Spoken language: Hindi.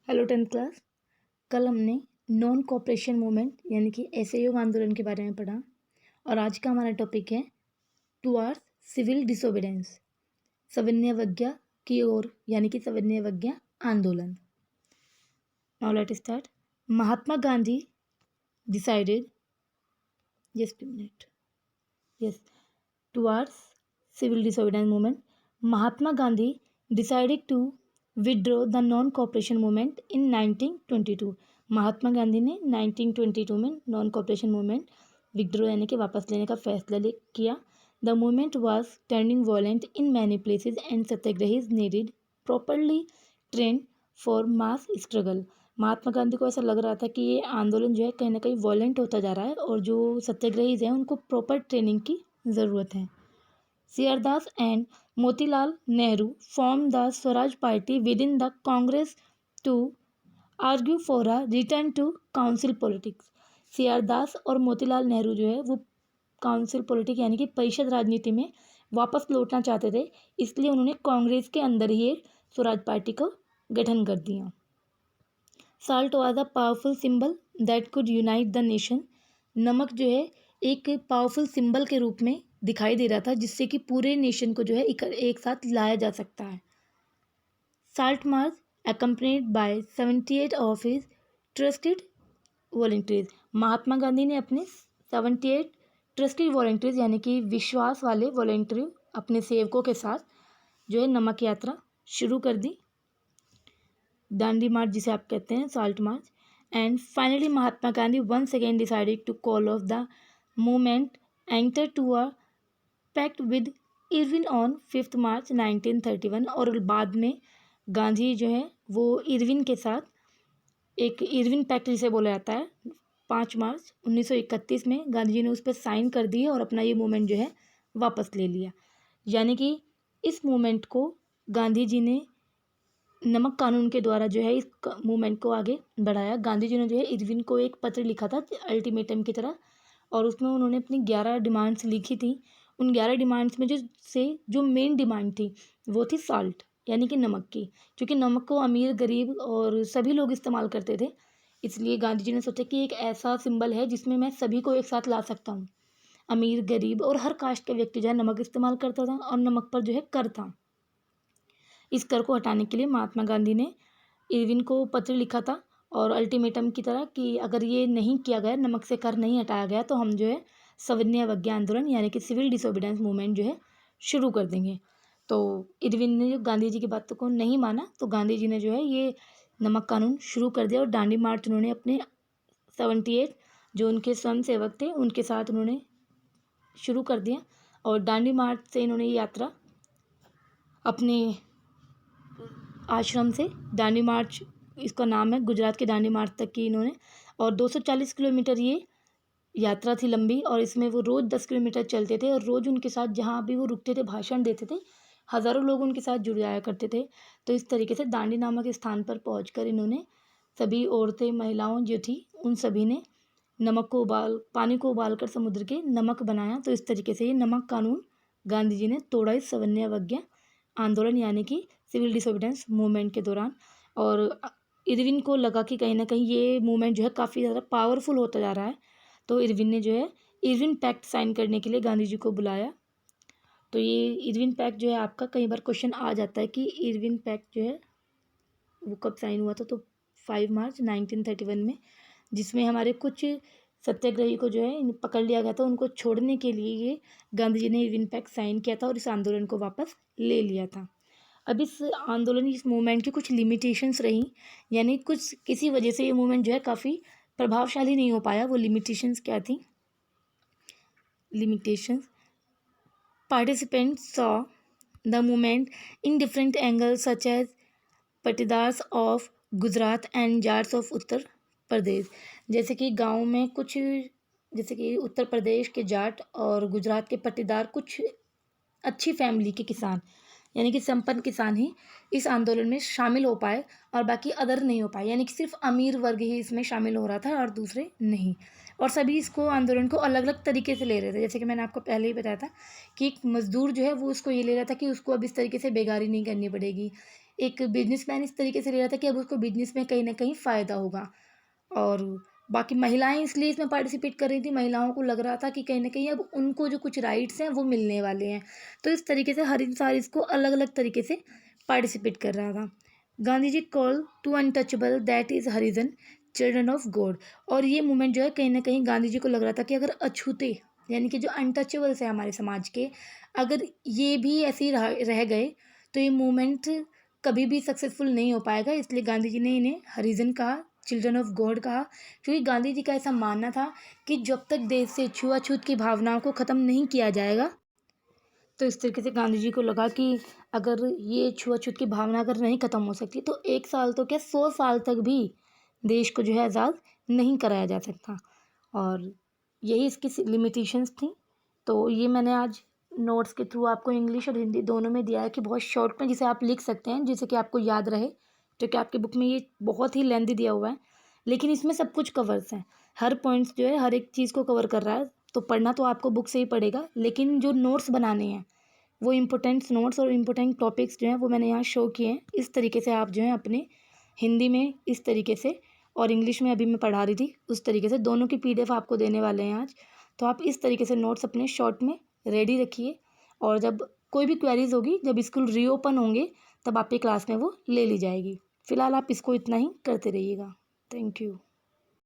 Hello 10th class. कल हमने नॉन कोऑपरेशन मूवमेंट यानी कि असहयोग आंदोलन के बारे में पढ़ा और आज का हमारा टॉपिक है टुवार्ड्स सिविल डिसोबीडेंस, सविनय की ओर यानी कि सविनय आंदोलन। Now let start. Mahatma Gandhi decided just a minute yes towards civil disobedience movement. Mahatma Gandhi decided to withdraw the non-cooperation movement in 1922. Mahatma Gandhi ने 1922 में नॉन कॉपरेशन मूवमेंट विड्रॉ यानी कि वापस लेने का फैसला किया। The movement was turning violent in many places and satyagrahis needed properly trained for mass struggle. Mahatma Gandhi को ऐसा लग रहा था कि ये आंदोलन जो है कहीं ना कहीं वॉयलेंट होता जा रहा है और जो सत्याग्रहीज हैं उनको प्रॉपर ट्रेनिंग की ज़रूरत है। सियारदास and Motilal Nehru form the Swaraj party within the Congress to argue for a return to council politics. सियारदास और मोतीलाल नेहरू जो है वो काउंसिल पॉलिटिक्स यानी कि परिषद राजनीति में वापस लौटना चाहते थे, इसलिए उन्होंने कांग्रेस के अंदर ही एक स्वराज पार्टी का गठन कर दिया। Salt was a powerful symbol that could unite the nation. नमक जो है एक पावरफुल सिंबल के रूप में दिखाई दे रहा था जिससे कि पूरे नेशन को जो है एक साथ लाया जा सकता है। Salt march accompanied by 78 of his trusted volunteers। Mahatma Gandhi ने अपने 78 ट्रस्टेड वॉलंटियर्स यानी कि विश्वास वाले वॉलंटियर अपने सेवकों के साथ जो है नमक यात्रा शुरू कर दी, दांडी मार्च जिसे आप कहते हैं, Salt March. And finally Mahatma Gandhi once again decided to call off the movement enter to a pact with Irwin on 5 March 1931। और बाद में गांधी जो है वो इरविन के साथ एक इरविन पैक्ट जिसे बोला जाता है 5 मार्च 1931 में गांधी जी ने उस पर साइन कर दिए और अपना ये मूवमेंट जो है वापस ले लिया। यानी कि इस मूवमेंट को गांधी जी ने नमक कानून के द्वारा जो है इस मूवमेंट को आगे बढ़ाया। गांधी जी ने जो है इरविन को एक पत्र लिखा था अल्टीमेटम की तरह और उसमें उन्होंने अपनी 11 डिमांड्स लिखी थी। उन 11 डिमांड्स में जो मेन डिमांड थी वो थी साल्ट यानी कि नमक की, क्योंकि नमक को अमीर गरीब और सभी लोग इस्तेमाल करते थे, इसलिए गांधी जी ने सोचा कि एक ऐसा सिंबल है जिसमें मैं सभी को एक साथ ला सकता हूँ। अमीर गरीब और हर कास्ट का व्यक्ति जो है नमक इस्तेमाल करता था और नमक पर जो है कर था। इस कर को हटाने के लिए महात्मा गांधी ने इरविन को पत्र लिखा था और अल्टीमेटम की तरह कि अगर ये नहीं किया गया, नमक से कर नहीं हटाया गया, तो हम जो है सविनय अवज्ञा आंदोलन यानी कि सिविल डिसोबीडेंस मूवमेंट जो है शुरू कर देंगे। तो इरविन ने जो गांधी जी की बातों को नहीं माना तो गांधी जी ने जो है ये नमक कानून शुरू कर दिया और दांडी मार्च उन्होंने अपने 78 जो उनके स्वयं सेवक थे उनके साथ उन्होंने शुरू कर दिया। और दांडी मार्च से इन्होंने ये यात्रा अपने आश्रम से दांडी मार्च, इसका नाम है, गुजरात के दांडी मार्च तक की इन्होंने, और 240 किलोमीटर ये यात्रा थी लंबी और इसमें वो रोज़ 10 किलोमीटर चलते थे और रोज़ उनके साथ जहाँ भी वो रुकते थे भाषण देते थे, हज़ारों लोग उनके साथ जुड़ जाया करते थे। तो इस तरीके से दांडी नामक स्थान पर पहुंचकर इन्होंने सभी औरतें महिलाओं जो थी उन सभी ने पानी को उबालकर समुद्र के नमक बनाया। तो इस तरीके से ये नमक कानून गांधी जी ने तोड़ा इस सविनय अवज्ञा आंदोलन यानी कि सिविल डिसोबीडेंस मूवमेंट के दौरान। और इरविन को लगा कि कहीं ना कहीं ये मूवमेंट जो है काफ़ी ज़्यादा पावरफुल होता जा रहा है, तो इरविन ने जो है इरविन पैक्ट साइन करने के लिए गांधी जी को बुलाया। तो ये इरविन पैक्ट जो है आपका कई बार क्वेश्चन आ जाता है कि इरविन पैक्ट जो है वो कब साइन हुआ था, तो 5 मार्च 1931 में, जिसमें हमारे कुछ सत्याग्रही को जो है पकड़ लिया गया था। उनको छोड़ने के लिए ये गांधी जी ने इरविन पैक्ट साइन किया था और इस आंदोलन को वापस ले लिया था। अब इस मूवमेंट की कुछ लिमिटेशंस रही, यानी कुछ किसी वजह से ये मूवमेंट जो है काफ़ी प्रभावशाली नहीं हो पाया। वो लिमिटेशंस क्या थी? Limitations: participants saw the movement in different angles such as Patidars of Gujarat and Jats of Uttar Pradesh. जैसे कि गांव में कुछ, जैसे कि उत्तर प्रदेश के जाट और गुजरात के पटीदार, कुछ अच्छी फैमिली के किसान यानी कि संपन्न किसान ही इस आंदोलन में शामिल हो पाए और बाकी अदर नहीं हो पाए, यानी कि सिर्फ अमीर वर्ग ही इसमें शामिल हो रहा था और दूसरे नहीं। और सभी इसको आंदोलन को अलग अलग तरीके से ले रहे थे। जैसे कि मैंने आपको पहले ही बताया था कि एक मजदूर जो है वो उसको ये ले रहा था कि उसको अब इस तरीके से बेगारी नहीं करनी पड़ेगी, एक बिजनेसमैन इस तरीके से ले रहा था कि अब उसको बिजनेस में कहीं ना कहीं फ़ायदा होगा। और बाकी महिलाएं इसलिए इसमें पार्टिसिपेट कर रही थी, महिलाओं को लग रहा था कि कहीं ना कहीं अब उनको जो कुछ राइट्स हैं वो मिलने वाले हैं। तो इस तरीके से हर इंसान इसको अलग अलग तरीके से पार्टिसिपेट कर रहा था। Gandhi ji call to untouchable that is Harijan children of God. और ये मूवमेंट जो है कहीं ना कहीं गांधी जी को लग रहा था कि अगर अछूते यानी कि जो अनटचेबल्स हैं हमारे समाज के, अगर ये भी ऐसे ही रह गए तो ये मूवमेंट कभी भी सक्सेसफुल नहीं हो पाएगा। इसलिए गांधी जी ने इन्हें हरिजन कहा, चिल्ड्रन ऑफ गॉड कहा, क्योंकि गांधी जी का ऐसा मानना था कि जब तक देश से छुआछूत की भावनाओं को ख़त्म नहीं किया जाएगा, तो इस तरीके से गांधी जी को लगा कि अगर ये छुआछूत की भावना अगर नहीं ख़त्म हो सकती तो 1 साल तो क्या 100 साल तक भी देश को जो है आज़ाद नहीं कराया जा सकता। और यही इसकी लिमिटेशंस थी। तो ये मैंने आज नोट्स के थ्रू आपको इंग्लिश और हिंदी दोनों में दिया है कि बहुत शॉर्ट में जिसे आप लिख सकते हैं, जिससे कि आपको याद रहे। जो कि आपकी बुक में ये बहुत ही लेंथी दिया हुआ है, लेकिन इसमें सब कुछ कवर्स हैं। हर पॉइंट्स जो है हर एक चीज़ को कवर कर रहा है। तो पढ़ना तो आपको बुक से ही पड़ेगा, लेकिन जो नोट्स बनाने हैं वो इम्पोर्टेंट नोट्स और इम्पोर्टेंट टॉपिक्स जो हैं वो मैंने यहाँ शो किए हैं। इस तरीके से आप जो है अपने हिंदी में इस तरीके से और इंग्लिश में अभी मैं पढ़ा रही थी उस तरीके से दोनों की PDF आपको देने वाले हैं आज। तो आप इस तरीके से नोट्स अपने शॉर्ट में रेडी रखिए, और जब कोई भी क्वेरीज होगी, जब स्कूल रीओपन होंगे, तब आपकी क्लास में वो ले ली जाएगी। फ़िलहाल आप इसको इतना ही करते रहिएगा। Thank you.